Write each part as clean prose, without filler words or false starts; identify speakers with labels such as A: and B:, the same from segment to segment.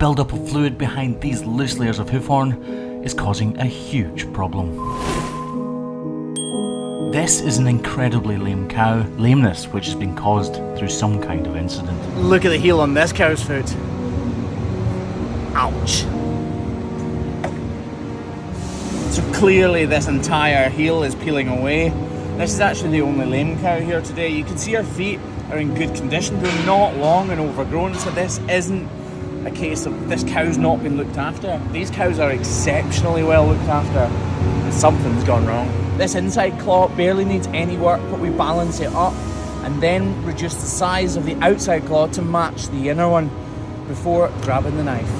A: build-up of fluid behind these loose layers of hoof horn is causing a huge problem. This is an incredibly lame cow, lameness which has been caused through some kind of incident.
B: Look at the heel on this cow's foot. Ouch. So clearly this entire heel is peeling away. This is actually the only lame cow here today. You can see her feet are in good condition. They're not long and overgrown, so this isn't a case of this cow's not been looked after. These cows are exceptionally well looked after, and something's gone wrong. This inside claw barely needs any work, but we balance it up and then reduce the size of the outside claw to match the inner one before grabbing the knife.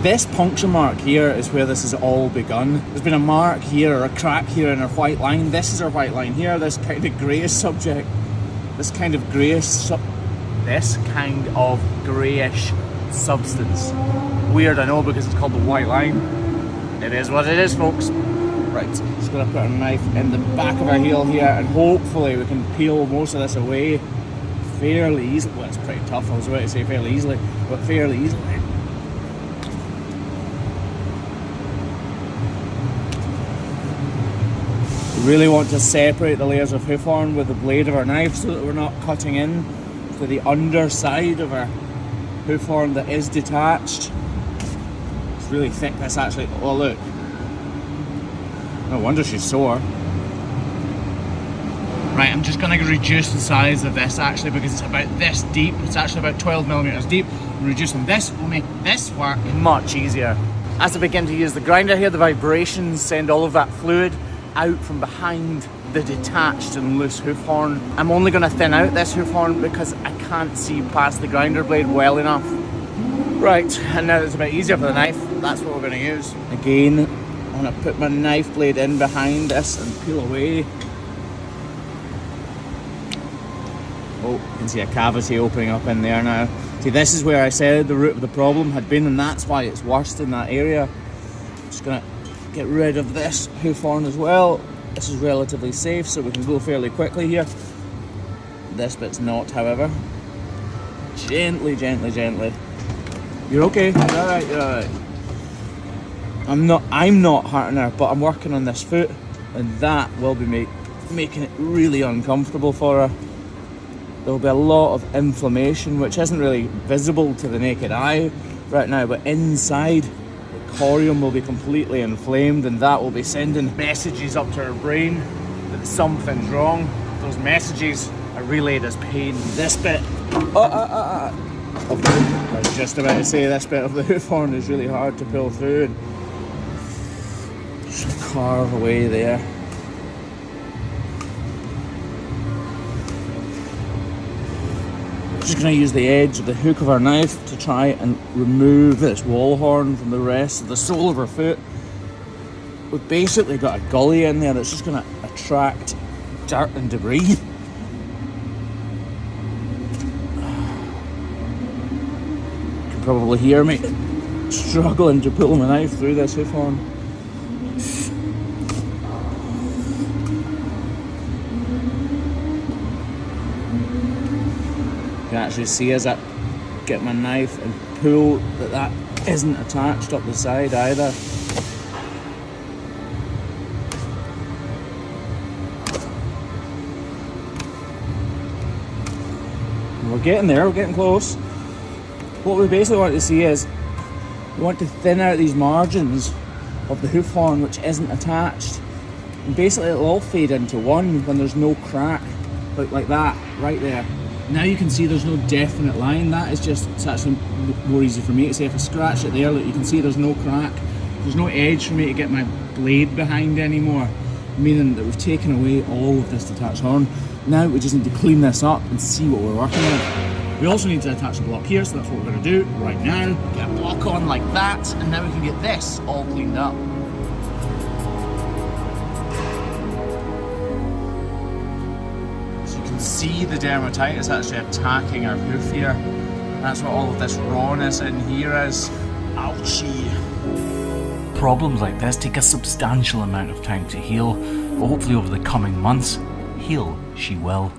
B: This puncture mark here is where this has all begun. There's been a mark here or a crack here in her white line. This is her white line here, this kind of greyish subject. This kind of greyish substance. Weird, I know, because it's called the white line. It is what it is, folks. Right, just gonna put our knife in the back of our heel here, and hopefully we can peel most of this away fairly easily. Well, it's pretty tough, I was about to say fairly easily, but fairly easily. We really want to separate the layers of hoof horn with the blade of our knife so that we're not cutting in to the underside of our hoof horn that is detached. It's really thick, this actually. Oh, look. No wonder she's sore. Right, I'm just going to reduce the size of this actually because it's about this deep. It's actually about 12 millimeters deep. And reducing this will make this work much easier. As I begin to use the grinder here, the vibrations send all of that fluid out from behind the detached and loose hoof horn. I'm only going to thin out this hoof horn because I can't see past the grinder blade well enough. Right, and now it's a bit easier for the knife. That's what we're going to use. Again, I'm going to put my knife blade in behind this and peel away. Oh, you can see a cavity opening up in there now. See, this is where I said the root of the problem had been, and that's why it's worst in that area. Just going to get rid of this hoof horn as well. This is relatively safe, so we can go fairly quickly here. This bit's not, however. Gently, gently, gently. You're okay. You're alright, you're alright. I'm not hurting her, but I'm working on this foot, and that will be making it really uncomfortable for her. There will be a lot of inflammation, which isn't really visible to the naked eye right now, but inside the corium will be completely inflamed, and that will be sending messages up to her brain that something's wrong. Those messages are relayed as pain. This bit I was just about to say, this bit of the hoof horn is really hard to pull through, and just carve away there. Just going to use the edge of the hook of our knife to try and remove this wall horn from the rest of the sole of her foot. We've basically got a gully in there that's just going to attract dirt and debris. You can probably hear me struggling to pull my knife through this hoof horn. You can actually see as I get my knife and pull that isn't attached up the side either. We're getting there, we're getting close. What we basically want to see is we want to thin out these margins of the hoof horn which isn't attached, and basically it'll all fade into one when there's no crack, like that, right there. Now you can see there's no definite line. That is just, it's actually more easy for me to say. If I scratch it there, look, you can see there's no crack. There's no edge for me to get my blade behind anymore, meaning that we've taken away all of this detached horn. Now we just need to clean this up and see what we're working with. We also need to attach a block here, so that's what we're going to do right now. Get a block on like that, and now we can get this all cleaned up. See the dermatitis actually attacking our hoof here. That's what all of this rawness in here is. Ouchie.
A: Problems like this take a substantial amount of time to heal, but hopefully over the coming months, heal she will.